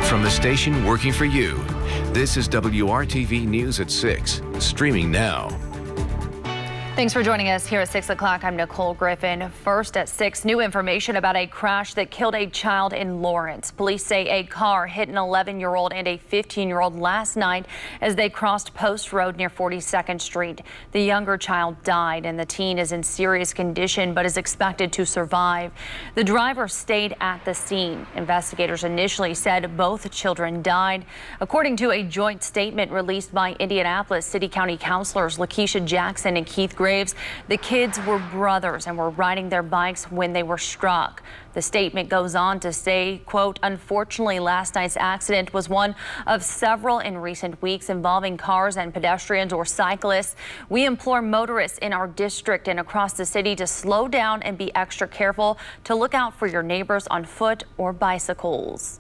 From the station working for you, this is WRTV News at 6, streaming now. Thanks for joining us here at 6 o'clock. I'm Nicole Griffin. First at 6, new information about a crash that killed a child in Lawrence. Police say a car hit an 11-year-old and a 15-year-old last night as they crossed Post Road near 42nd Street. The younger child died and the teen is in serious condition but is expected to survive. The driver stayed at the scene. Investigators initially said both children died. According to a joint statement released by Indianapolis City County Councilors Lakeisha Jackson and Keith Graves, the kids were brothers and were riding their bikes when they were struck. The statement goes on to say, quote, "Unfortunately, last night's accident was one of several in recent weeks involving cars and pedestrians or cyclists. We implore motorists in our district and across the city to slow down and be extra careful, to look out for your neighbors on foot or bicycles."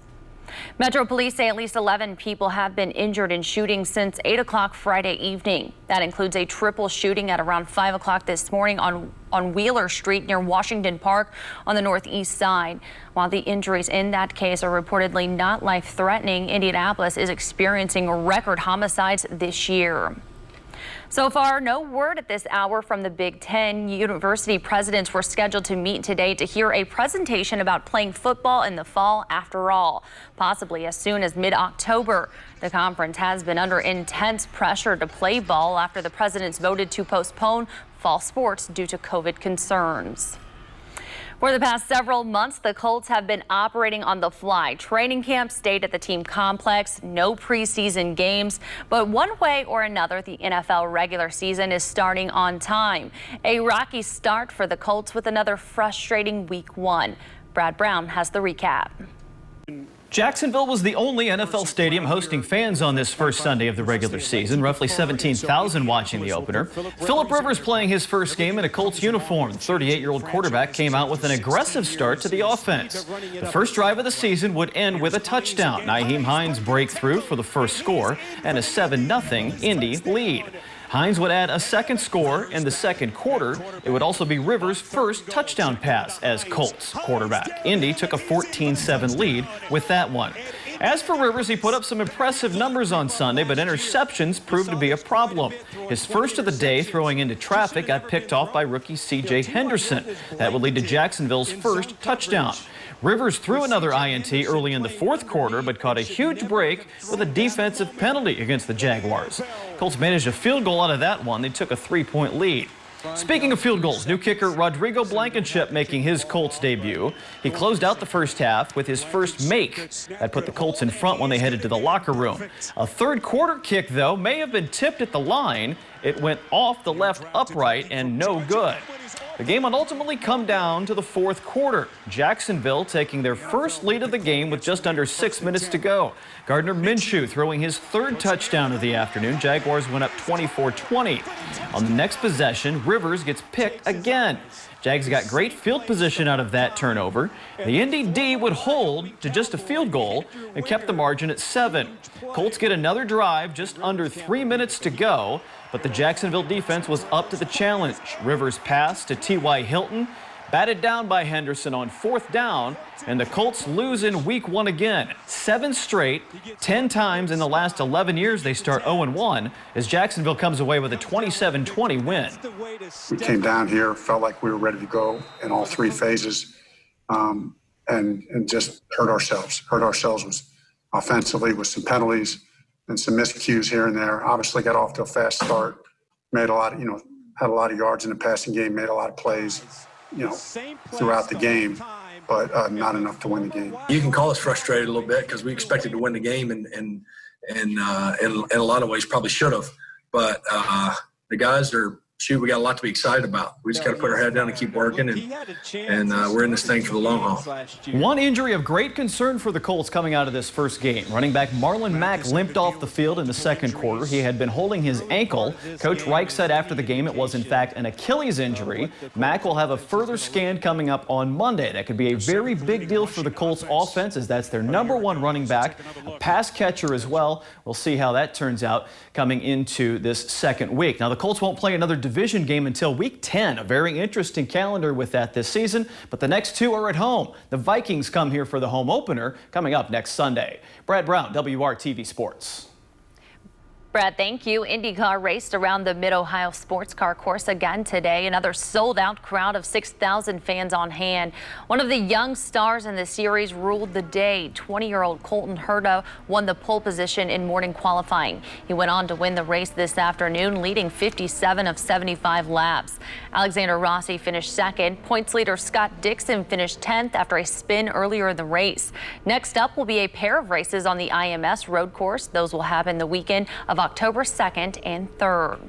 Metro Police say at least 11 people have been injured in shootings since 8 o'clock Friday evening. That includes a triple shooting at around 5 o'clock this morning on Wheeler Street near Washington Park on the northeast side. While the injuries in that case are reportedly not life-threatening, Indianapolis is experiencing record homicides this year. So far, no word at this hour from the Big Ten. University presidents were scheduled to meet today to hear a presentation about playing football in the fall after all, possibly as soon as mid-October. The conference has been under intense pressure to play ball after the presidents voted to postpone fall sports due to COVID concerns. For the past several months, the Colts have been operating on the fly. Training camp stayed at the team complex, no preseason games. But one way or another, the NFL regular season is starting on time. A rocky start for the Colts with another frustrating week 1. Brad Brown has the recap. Jacksonville was the only NFL stadium hosting fans on this first Sunday of the regular season. Roughly 17,000 watching the opener. Phillip Rivers playing his first game in a Colts uniform. The 38-year-old quarterback came out with an aggressive start to the offense. The first drive of the season would end with a touchdown. Nyheim Hines breakthrough for the first score and a 7-0 Indy lead. Hines would add a second score in the second quarter. It would also be Rivers' first touchdown pass as Colts quarterback. Indy took a 14-7 lead with that one. As for Rivers, he put up some impressive numbers on Sunday, but interceptions proved to be a problem. His first of the day throwing into traffic got picked off by rookie C.J. Henderson. That would lead to Jacksonville's first touchdown. Rivers threw another INT early in the fourth quarter, but caught a huge break with a defensive penalty against the Jaguars. Colts managed a field goal out of that one. They took a 3-point lead. Speaking of field goals, new kicker Rodrigo Blankenship making his Colts debut. He closed out the first half with his first make. That put the Colts in front when they headed to the locker room. A third quarter kick, though, may have been tipped at the line. It went off the left upright and no good. The game would ultimately come down to the fourth quarter. Jacksonville taking their first lead of the game with just under 6 minutes to go. Gardner Minshew throwing his third touchdown of the afternoon. Jaguars went up 24-20. On the next possession, Rivers gets picked again. Jags got great field position out of that turnover. The Indy D would hold to just a field goal and kept the margin at 7. Colts get another drive just under 3 minutes to go, but the Jacksonville defense was up to the challenge. Rivers passed to T.Y. Hilton, batted down by Henderson on fourth down, and the Colts lose in week 1 again. 7 straight, 10 times in the last 11 years they start 0-1 as Jacksonville comes away with a 27-20 win. We came down here, felt like we were ready to go in all 3 phases, and just hurt ourselves. Hurt ourselves was offensively with some penalties and some miscues here and there. Obviously got off to a fast start, made a lot of, had a lot of yards in the passing game, made a lot of plays, throughout the game, but not enough to win the game. You can call us frustrated a little bit because we expected to win the game and in a lot of ways probably should have. But the guys are, we got a lot to be excited about. We just got to put our head down and keep working, and we're in this thing for the long haul. One injury of great concern for the Colts coming out of this first game. Running back Marlon Mack limped off the field in the second quarter. He had been holding his ankle. Coach Reich said after the game it was in fact an Achilles injury. Mack will have a further scan coming up on Monday. That could be a very big deal for the Colts offense, as that's their #1 running back, a pass catcher as well. We'll see how that turns out coming into this second week. Now the Colts won't play another division game until week 10. A very interesting calendar with that this season, but the next two are at home. The Vikings come here for the home opener coming up next Sunday. Brad Brown, WRTV Sports. Brad, thank you. IndyCar raced around the Mid-Ohio Sports Car Course again today. Another sold-out crowd of 6,000 fans on hand. One of the young stars in the series ruled the day. 20-year-old Colton Herta won the pole position in morning qualifying. He went on to win the race this afternoon, leading 57 of 75 laps. Alexander Rossi finished second. Points leader Scott Dixon finished 10th after a spin earlier in the race. Next up will be a pair of races on the IMS road course. Those will happen the weekend of October 2nd and 3rd.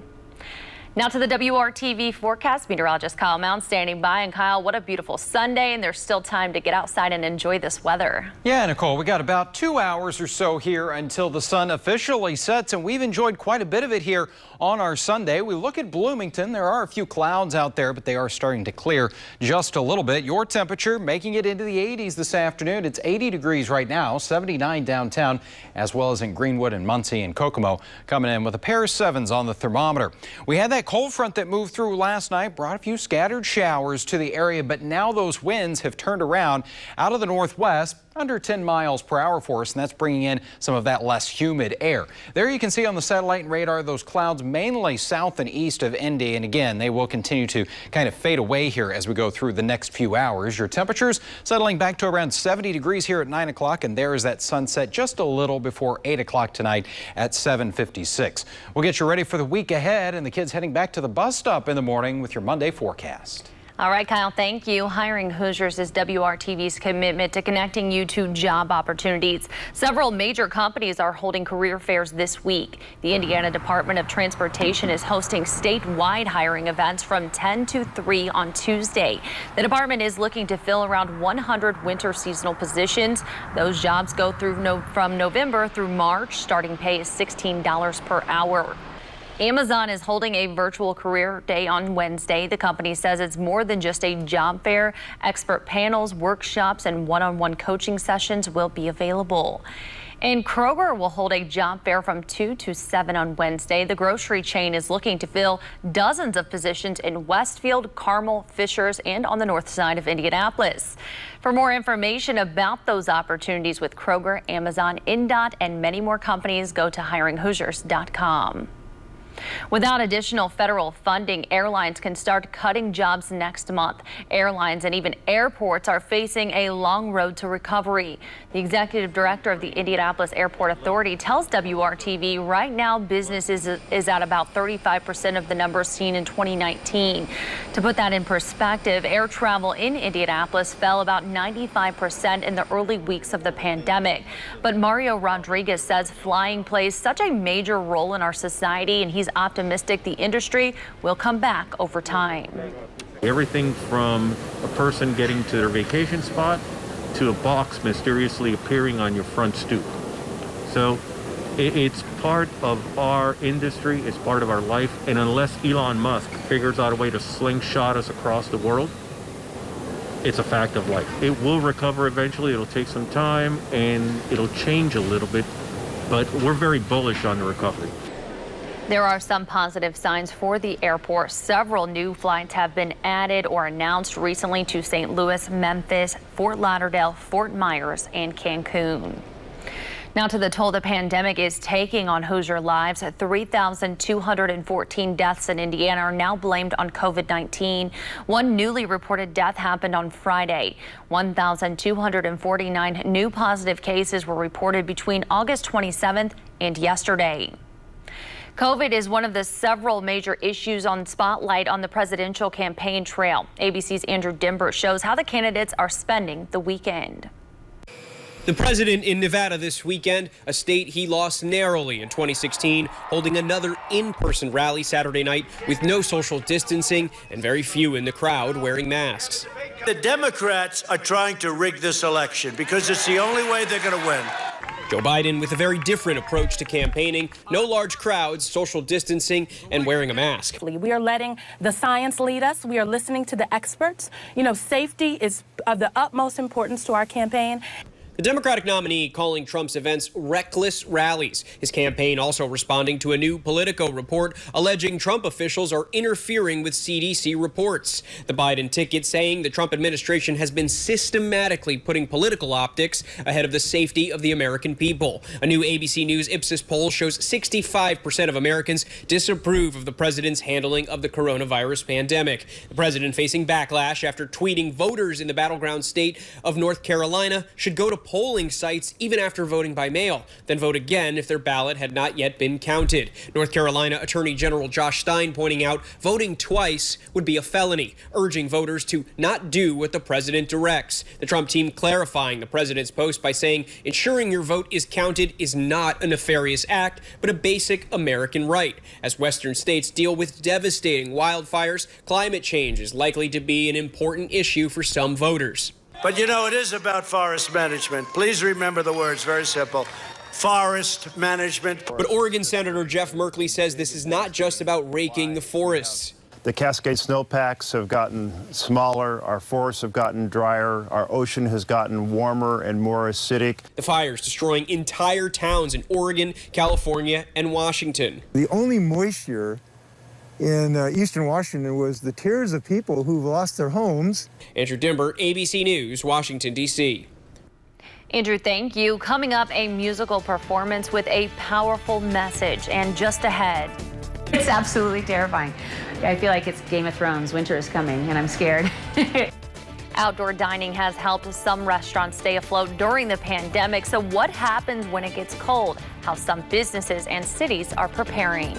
Now to the WRTV forecast. Meteorologist Kyle Mound standing by. And Kyle, what a beautiful Sunday, and there's still time to get outside and enjoy this weather. Yeah, Nicole, we got about 2 hours or so here until the sun officially sets, and we've enjoyed quite a bit of it here on our Sunday. We look at Bloomington. There are a few clouds out there, but they are starting to clear just a little bit. Your temperature making it into the 80s this afternoon. It's 80 degrees right now, 79 downtown, as well as in Greenwood and Muncie and Kokomo, coming in with a pair of 7s on the thermometer. We had that cold front that moved through last night, brought a few scattered showers to the area, but now those winds have turned around out of the northwest, under 10 miles per hour for us, and that's bringing in some of that less humid air. There you can see on the satellite and radar those clouds mainly south and east of Indy, and again, they will continue to kind of fade away here as we go through the next few hours. Your temperatures settling back to around 70 degrees here at 9 o'clock, and there is that sunset just a little before 8 o'clock tonight at 7:56. We'll get you ready for the week ahead, and the kids heading back to the bus stop in the morning with your Monday forecast. All right, Kyle, thank you. Hiring Hoosiers is WRTV's commitment to connecting you to job opportunities. Several major companies are holding career fairs this week. The Indiana Department of Transportation is hosting statewide hiring events from 10 to 3 on Tuesday. The department is looking to fill around 100 winter seasonal positions. Those jobs go through from November through March. Starting pay is $16 per hour. Amazon is holding a virtual career day on Wednesday. The company says it's more than just a job fair. Expert panels, workshops, and one-on-one coaching sessions will be available. And Kroger will hold a job fair from 2 to 7 on Wednesday. The grocery chain is looking to fill dozens of positions in Westfield, Carmel, Fishers, and on the north side of Indianapolis. For more information about those opportunities with Kroger, Amazon, InDOT, and many more companies, go to hiringhoosiers.com. Without additional federal funding, airlines can start cutting jobs next month. Airlines and even airports are facing a long road to recovery. The executive director of the Indianapolis Airport Authority tells WRTV right now business is at about 35% of the numbers seen in 2019. To put that in perspective, air travel in Indianapolis fell about 95% in the early weeks of the pandemic. But Mario Rodriguez says flying plays such a major role in our society, and he's optimistic the industry will come back over time. Everything from a person getting to their vacation spot to a box mysteriously appearing on your front stoop. So it's part of our industry, it's part of our life, and unless Elon Musk figures out a way to slingshot us across the world, it's a fact of life. It will recover eventually, it'll take some time, and it'll change a little bit, but we're very bullish on the recovery. There are some positive signs for the airport. Several new flights have been added or announced recently to St. Louis, Memphis, Fort Lauderdale, Fort Myers, and Cancun. Now to the toll the pandemic is taking on Hoosier lives. 3,214 deaths in Indiana are now blamed on COVID-19. One newly reported death happened on Friday. 1,249 new positive cases were reported between August 27th and yesterday. COVID is one of the several major issues on spotlight on the presidential campaign trail. ABC's Andrew Dimber shows how the candidates are spending the weekend. The president in Nevada this weekend, a state he lost narrowly in 2016, holding another in-person rally Saturday night with no social distancing and very few in the crowd wearing masks. The Democrats are trying to rig this election because it's the only way they're going to win. Joe Biden with a very different approach to campaigning. No large crowds, social distancing, and wearing a mask. We are letting the science lead us. We are listening to the experts. You know, safety is of the utmost importance to our campaign. The Democratic nominee calling Trump's events reckless rallies. His campaign also responding to a new Politico report alleging Trump officials are interfering with CDC reports. The Biden ticket saying the Trump administration has been systematically putting political optics ahead of the safety of the American people. A new ABC News Ipsos poll shows 65% of Americans disapprove of the president's handling of the coronavirus pandemic. The president facing backlash after tweeting voters in the battleground state of North Carolina should go to polling sites even after voting by mail, then vote again if their ballot had not yet been counted. North Carolina Attorney General Josh Stein pointing out voting twice would be a felony, urging voters to not do what the president directs. The Trump team clarifying the president's post by saying ensuring your vote is counted is not a nefarious act, but a basic American right. As Western states deal with devastating wildfires, climate change is likely to be an important issue for some voters. But you know, it is about forest management. Please remember the words, very simple. Forest management. But Oregon Senator Jeff Merkley says this is not just about raking the forests. The Cascade snowpacks have gotten smaller, our forests have gotten drier, our ocean has gotten warmer and more acidic. The fires destroying entire towns in Oregon, California, and Washington. The only moisture in eastern Washington was the tears of people who've lost their homes. Andrew Dimber, ABC News, Washington, D.C. Andrew, thank you. Coming up, a musical performance with a powerful message. And just ahead. It's absolutely terrifying. I feel like it's Game of Thrones. Winter is coming, and I'm scared. Outdoor dining has helped some restaurants stay afloat during the pandemic. So what happens when it gets cold? How some businesses and cities are preparing.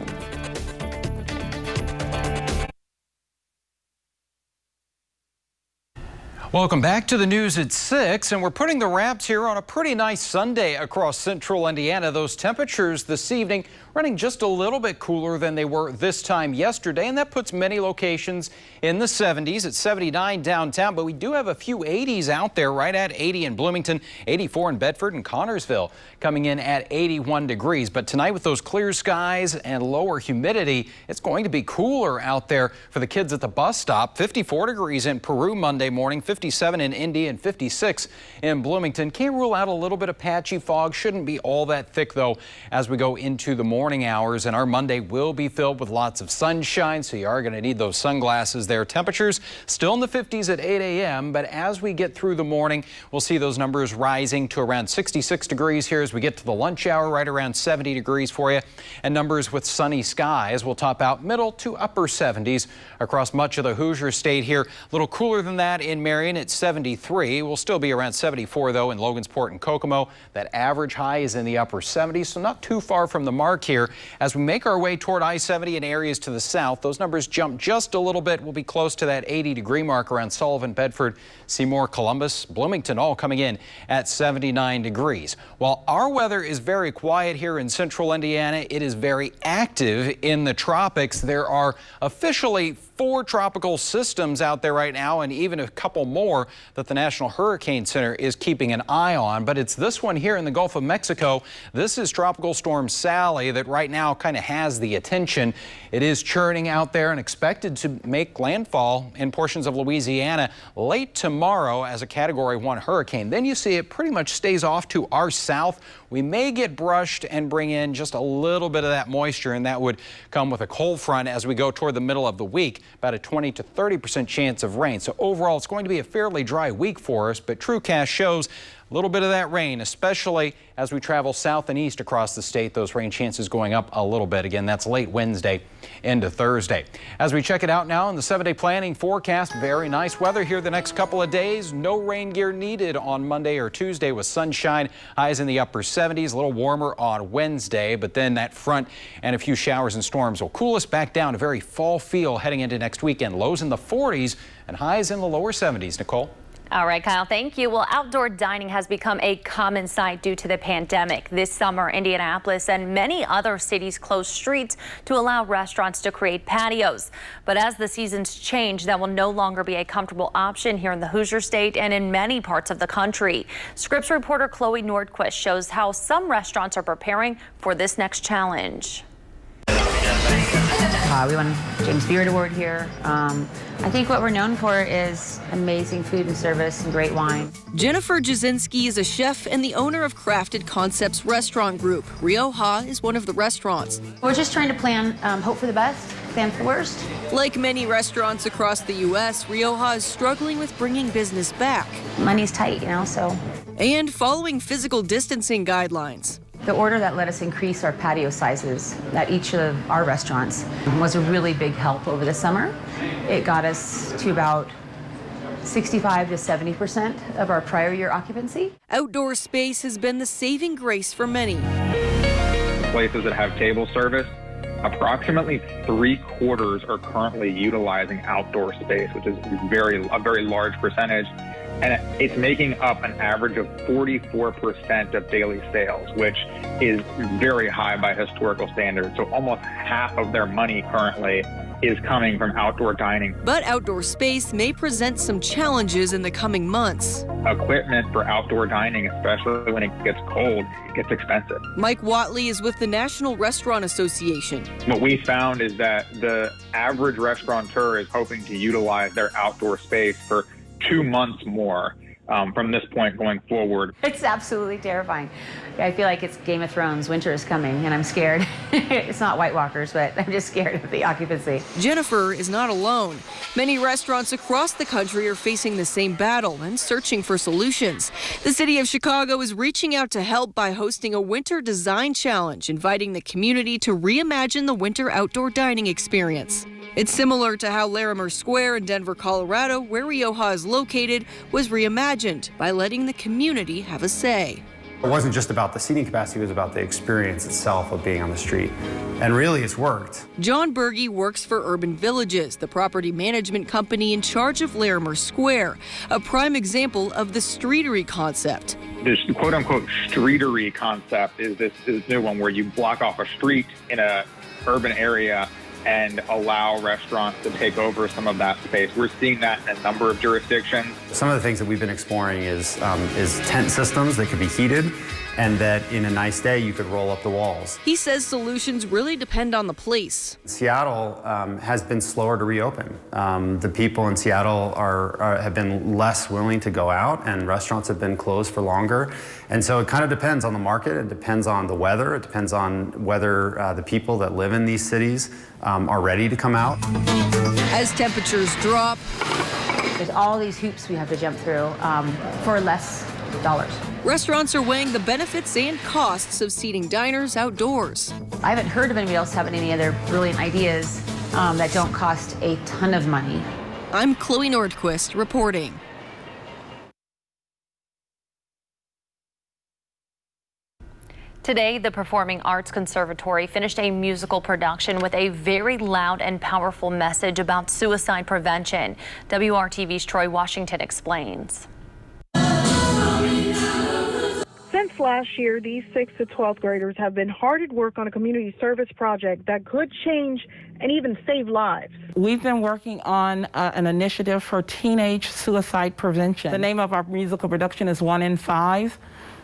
Welcome back to the news at 6, and we're putting the wraps here on a pretty nice Sunday across central Indiana. Those temperatures this evening running just a little bit cooler than they were this time yesterday, and that puts many locations in the 70s. It's 79 downtown, but we do have a few 80s out there, right at 80 in Bloomington, 84 in Bedford and Connorsville, coming in at 81 degrees. But tonight with those clear skies and lower humidity, it's going to be cooler out there for the kids at the bus stop. 54 degrees in Peru Monday morning, 57 in Indy and 56 in Bloomington. Can't rule out a little bit of patchy fog. Shouldn't be all that thick though as we go into the morning hours, and our Monday will be filled with lots of sunshine, so you are going to need those sunglasses there. Temperatures still in the 50s at 8 a.m., but as we get through the morning, we'll see those numbers rising to around 66 degrees here as we get to the lunch hour, right around 70 degrees for you, and numbers with sunny skies will top out middle to upper 70s across much of the Hoosier state here. A little cooler than that in Marion at 73. We'll still be around 74 though in Logansport and Kokomo. That average high is in the upper 70s, so not too far from the mark here. As we make our way toward I-70 in areas to the south, those numbers jump just a little bit. We'll be close to that 80-degree mark around Sullivan, Bedford, Seymour, Columbus, Bloomington, all coming in at 79 degrees. While our weather is very quiet here in central Indiana, it is very active in the tropics. There are officially 4 tropical systems out there right now, and even a couple more that the National Hurricane Center is keeping an eye on. But it's this one here in the Gulf of Mexico. This is Tropical Storm Sally that right now kind of has the attention. It is churning out there and expected to make landfall in portions of Louisiana late tomorrow as a Category 1 hurricane. Then you see it pretty much stays off to our south. We may get brushed and bring in just a little bit of that moisture, and that would come with a cold front as we go toward the middle of the week. About a 20 to 30% chance of rain. So overall, it's going to be a fairly dry week for us, but TrueCast shows a little bit of that rain, especially as we travel south and east across the state. Those rain chances going up a little bit. Again, that's late Wednesday into Thursday. As we check it out now in the 7-day planning forecast, very nice weather here the next couple of days. No rain gear needed on Monday or Tuesday with sunshine. Highs in the upper 70s, a little warmer on Wednesday, but then that front and a few showers and storms will cool us back down. A very fall feel heading into next weekend. Lows in the 40s and highs in the lower 70s. Nicole? All right, Kyle, thank you. Well, outdoor dining has become a common sight due to the pandemic. This summer, Indianapolis and many other cities closed streets to allow restaurants to create patios. But as the seasons change, that will no longer be a comfortable option here in the Hoosier State and in many parts of the country. Scripps reporter Chloe Nordquist shows how some restaurants are preparing for this next challenge. We won a James Beard Award here. I think what we're known for is amazing food and service and great wine. Jennifer Jasinski is a chef and the owner of Crafted Concepts Restaurant Group. Rioja is one of the restaurants. We're just trying to plan, hope for the best, plan for the worst. Like many restaurants across the U.S., Rioja is struggling with bringing business back. Money's tight, so. And following physical distancing guidelines. The order that let us increase our patio sizes at each of our restaurants was a really big help over the summer. It got us to about 65 to 70% of our prior year occupancy. Outdoor space has been the saving grace for many. Places that have table service, approximately 3/4 are currently utilizing outdoor space, which is a very large percentage. And it's making up an average of 44% of daily sales, which is very high by historical standards. So almost half of their money currently is coming from outdoor dining. But outdoor space may present some challenges in the coming months. Equipment for outdoor dining, especially when it gets cold, gets expensive. Mike Watley is with the National Restaurant Association. What we found is that the average restaurateur is hoping to utilize their outdoor space for 2 months more from this point going forward. It's absolutely terrifying. I feel like it's Game of Thrones. Winter is coming, and I'm scared. It's not White Walkers, but I'm just scared of the occupancy. Jennifer is not alone. Many restaurants across the country are facing the same battle and searching for solutions. The city of Chicago is reaching out to help by hosting a winter design challenge, inviting the community to reimagine the winter outdoor dining experience. It's similar to how Larimer Square in Denver, Colorado, where Rioja is located, was reimagined by letting the community have a say. It wasn't just about the seating capacity, it was about the experience itself of being on the street. And really, it's worked. John Berge works for Urban Villages, the property management company in charge of Larimer Square, a prime example of the streetery concept. This quote-unquote streetery concept is this new one where you block off a street in an urban area and allow restaurants to take over some of that space. We're seeing that in a number of jurisdictions. Some of the things that we've been exploring is tent systems that could be heated, and that in a nice day you could roll up the walls. He says solutions really depend on the place. Seattle has been slower to reopen. The people in Seattle have been less willing to go out, and restaurants have been closed for longer. And so it kind of depends on the market, it depends on the weather, it depends on whether the people that live in these cities are ready to come out. As temperatures drop, there's all these hoops we have to jump through for less dollars. Restaurants are weighing the benefits and costs of seating diners outdoors. I haven't heard of anybody else having any other brilliant ideas that don't cost a ton of money. I'm Chloe Nordquist reporting. Today, the Performing Arts Conservatory finished a musical production with a very loud and powerful message about suicide prevention. WRTV's Troy Washington explains. Since last year, these 6th to 12th graders have been hard at work on a community service project that could change and even save lives. We've been working on an initiative for teenage suicide prevention. The name of our musical production is 1 in 5.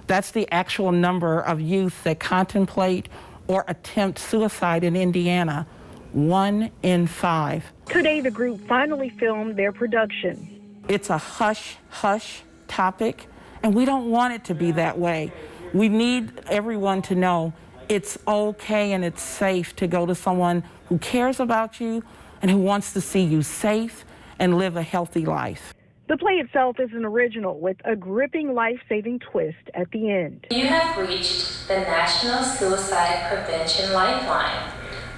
That's the actual number of youth that contemplate or attempt suicide in Indiana. 1 in 5. Today, the group finally filmed their production. It's a hush-hush topic, and we don't want it to be that way. We need everyone to know it's okay and it's safe to go to someone who cares about you and who wants to see you safe and live a healthy life. The play itself is an original with a gripping life-saving twist at the end. You have reached the National Suicide Prevention Lifeline,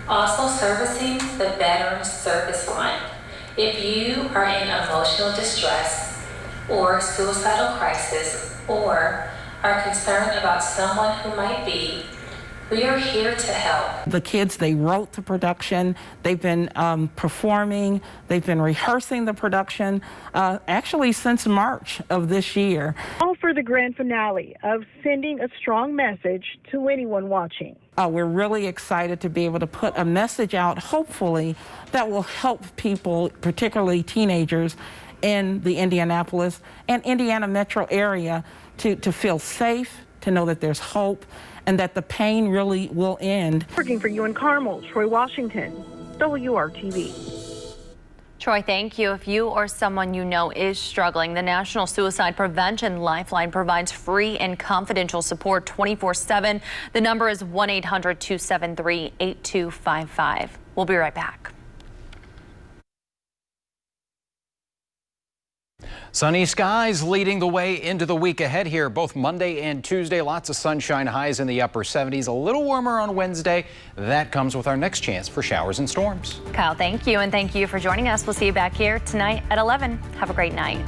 also servicing the Veterans Service Line. If you are in emotional distress or suicidal crisis or are concerned about someone who might be, we are here to help. The kids, they wrote the production, they've been performing, they've been rehearsing the production, actually since March of this year. All for the grand finale of sending a strong message to anyone watching. We're really excited to be able to put a message out, hopefully, that will help people, particularly teenagers, in the Indianapolis and Indiana metro area to feel safe, to know that there's hope, and that the pain really will end. Working for you in Carmel, Troy Washington, WRTV. Troy, thank you. If you or someone you know is struggling, the National Suicide Prevention Lifeline provides free and confidential support 24/7. The number is 1-800-273-8255. We'll be right back. Sunny skies leading the way into the week ahead here, both Monday and Tuesday. Lots of sunshine, highs in the upper 70s. A little warmer on Wednesday. That comes with our next chance for showers and storms. Kyle, thank you. And thank you for joining us. We'll see you back here tonight at 11. Have a great night.